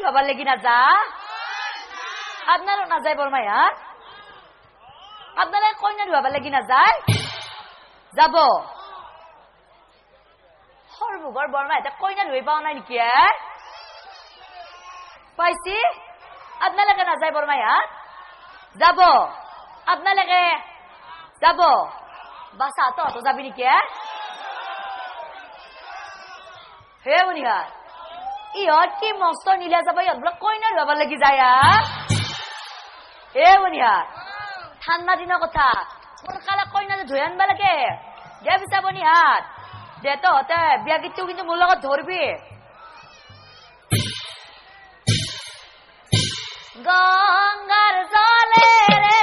ধোয়াবার লাগি না যা আপনারও না যায় বরমায়া আপনারা কইনা ধোয়াবার লাগি না যায় যাব সর্বঘর বরমা এটা কইনা ধুই পাও নাই নেকি পাইছি আপনালোকে না যায় বরমায়া যাব আপনালোকে যাব বাসা তো যাবি নেকি হে বনিহার ইহত কি মস্ত নিলে যাব ইহত বোলে কইনা ধুয়াবার লাগি যায় হে বনিহার ঠান্ডা দিনের কথা সোনকালে কইনা যে ধুই আনবা লাগে দে পিছা বনিহার দে তহঁতে বিয়া গীতটো কিন্তু মোৰ লগত ধৰবি গংগাৰ জলেৰে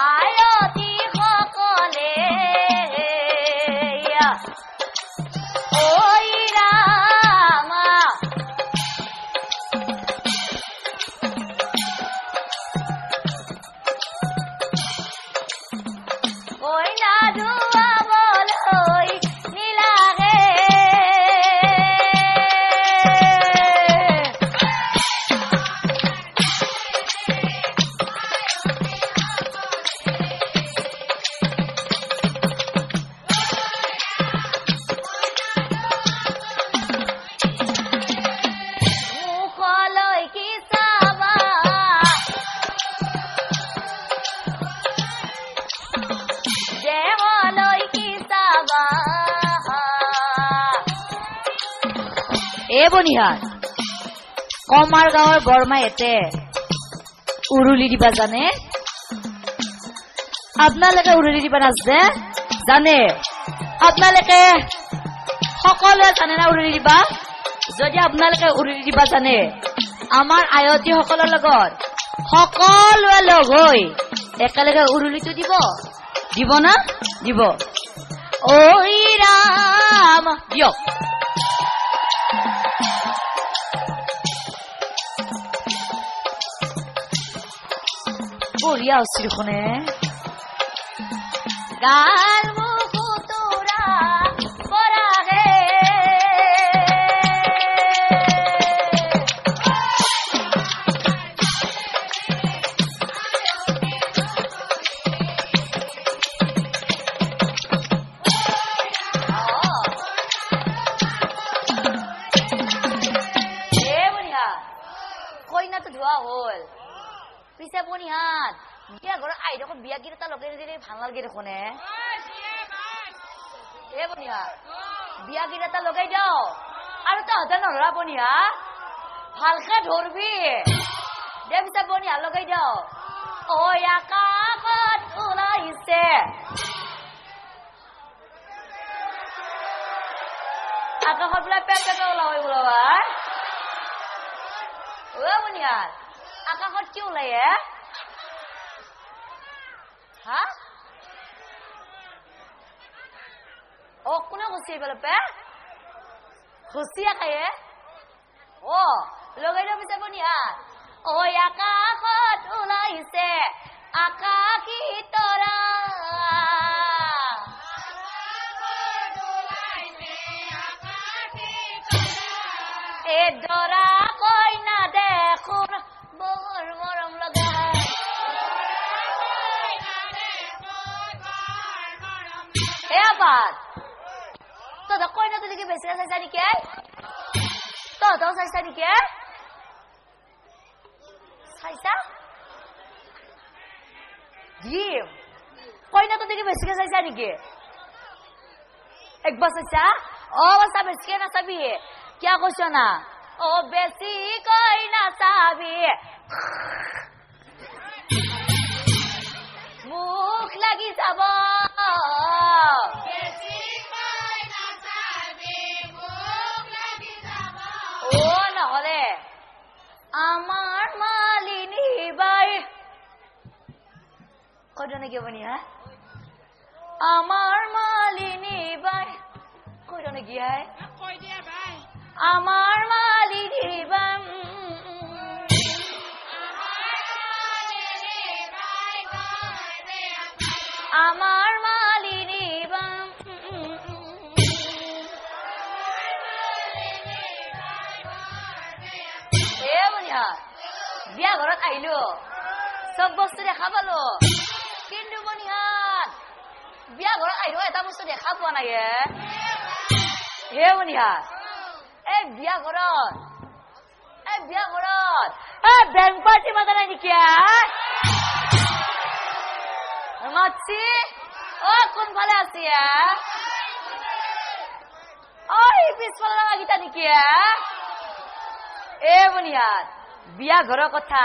আয়তী সকলে ঐ ৰামা কইনা ধুৱাবলৈ নিলাগে মুখলৈ কি চাবা দেৱলৈ কি চাবা এ বনিহাৰ কমাৰ গাঁৱৰ বৰমাইতে উৰুলি দিবা জানে আপোনালোকে উৰুলি দিবা নাজনে জানে আপোনালোকে সকলোৱে জানে না উৰুলি দিবা যদি আপোনালোকে উৰুলি দিবা জানে আমাৰ আয়তী সকলৰ লগত সকলোৱে লগ হৈ একেলগে উৰুলিটো দিব দিব না দিব ঐ ৰাম দিয়ক বঢ়িয়া হৈছে দেখোনে গাল মুকুতুৰা পৰাগে কইনাটো ধোৱা হল পিছে বনিহাত বিয়া ঘৰত আহি দেখোন বিয়া গীত এটা লগাই দিলে ভাল নালাগে দেখোন এ বনিহাত বিয়া গীত এটা লগাই দিও আৰু তহঁতে নধৰা বনিহা ভালকে ধৰবি দে পিছে বনিহা লগাই দিও ঐ আকাশত ওলাইছে আকাশত বোলে পেপে ওলাবই বোলা ও বনিহাত আকাশত কি ওলাই হা ও কোনে খুচি পেলে পে খুচিয়া খায়ে ও লগাই দিব পিছে বনিহাত ঐ আকাশত ওলাইছে আকাশী তৰা এ দৰা কইনা দেখোন বৰ মৰম লগা হে আবাদ তহঁতৰ কইনাটো দেখি বেছিকে চাইছা নেকি তহঁতও চাইছা নেকি চাইছা দিম কইনাটো দেখি বেছিকে চাইছা নেকি একবাৰ চাইছা অৱস্থা বেছিকে নাচাবি কিয় কৈছ না ও বেছি কৈ নাচাবি মুখ লাগি যাব ও নহলে আমাৰ মালিনী বাই কৈ দিওঁ নেকি আপুনি হা আমাৰ মালিনী বাই কৈ দিওঁ নেকি হাই আমাৰ মালিনী বাই আমাৰ মালিনী বাই বনিহাত বিয়া ঘৰত আহিলো সব বস্তু দেখা পালো কিন্তু বনিহাত বিয়া ঘৰত আহিলো এটা বস্তু দেখা পোৱা নাই হে বনিহাত এই বিয়া ঘৰত বেংক পাৰ্টি মাতা নাই নেকি মাতছি কোনফালে আছি পিছফালে নাগিতা নেকি বনিহাত বিয়া ঘৰৰ কথা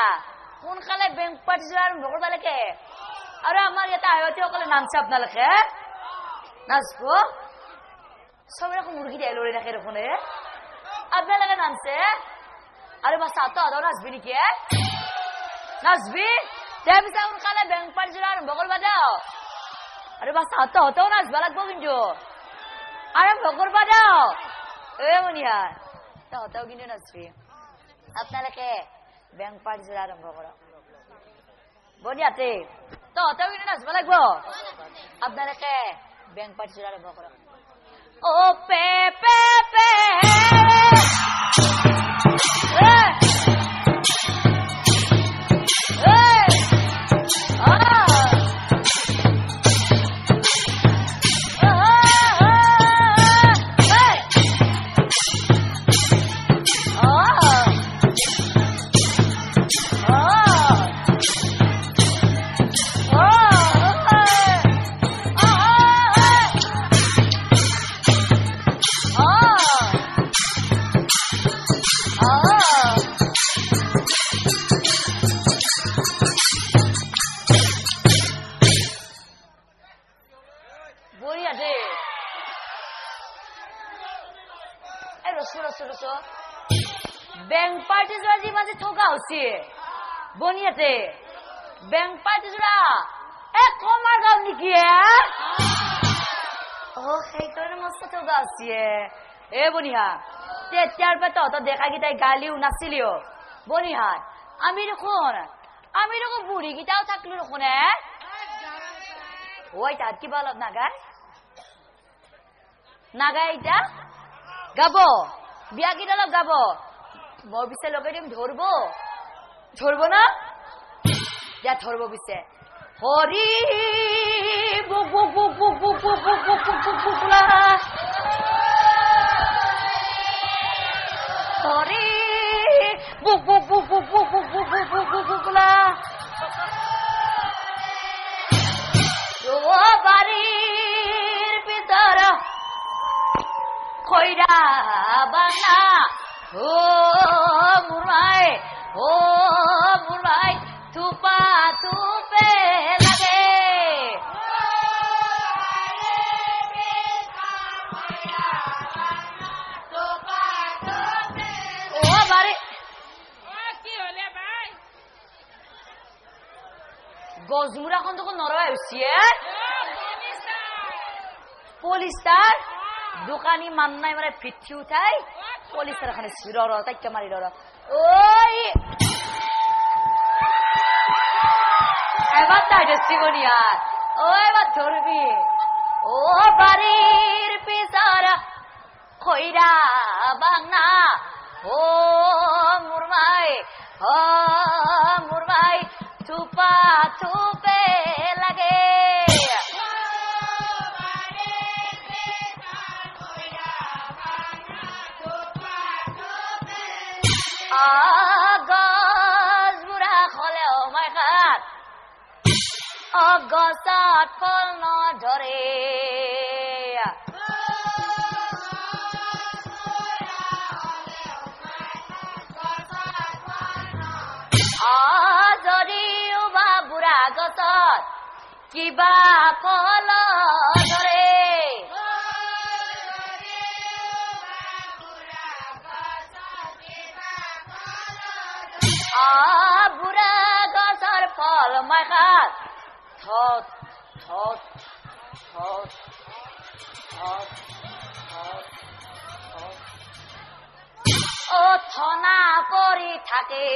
সোনকালে বেংক পাৰ্টি যোৱা আৰম্ভ কৰিব লাগে আৰু আমাৰ ইয়াতে আয়তীসকলে নামছে আপোনালোকে নাচব চবে দেখোন মুৰ্গী দিয়া লৰি ৰাখে দেখোন আপোনালোকে নামছে আৰু বা চাহতো নাচবি নেকি নাচবি তাৰপিছত সোনকালে বেংক পাৰ্টি যোৱা আৰম্ভ কৰিব দাও আৰু বা চাহতো নাচবা লাগব কিন্তু আৰম্ভ কৰিব দাও বনিহাত তহঁতেও কিন্তু নাচবি আপোনালোকে বেংক পাৰ্টি যোৱা আৰম্ভ কৰক বনিহাতে তহঁতেও কিন্তু নাচব লাগিব আপোনালোকে বেংক পাৰ্টি যোৱা আৰম্ভ কৰক pay pay pay bank party যোৱা যি মাজে থকা হৈছে বনিয়াতে বেংক পাৰ্টি যোৱা কমাৰ গাঁও নেকি সেইকাৰণে মস্ত থকা হৈছে বনিহাত তেতিয়াৰ পৰা তহঁতৰ দেখাকেইটাই গালিও নাছিলিও বনিহাত আমি দেখোন বুঢ়ী কেইটাও থাকলো দেখোন তাত কিবা অলপ নাগাই এতিয়া গাব বিয়া কেইটা অলপ গাব মই পিছে লগাই দিম ধরব না যা ধরব পিছে হরি বুক বুক বুক বুক বুক বুক বুক বুক বুক বুক বুকলা হরি বুক বুক বুক বুক বুক বুক বুক বুক বুক বুক বুকলা ও বাড়ির ভিতর খইরা বানা ও মুরাই থুপা থুপে লাগে ও বাড়ি কি হলে ভাই গজমুরাখন তো নরওয়া হইছে পলিস্টার দোকানি মান্নাই মানে পিঠি উঠাই পলিস্টার খানে সিরর তাইকা মারি রর ওই এবার তাই দেখছিবনি আর ও এবার ধরবি ও বাড়ির পিছার খইরা বাংনা ও মুরমাই থুপা থুপে লাগে গছ বুঢ়া হলেও মাই খাত গছত ফল নধৰে যদিও বা বুঢ়া গছত কিবা ফল ধৰে বুঢ়া গছৰ ফল মই খাত থত থত থত থত থত থত থনা পৰি থাকে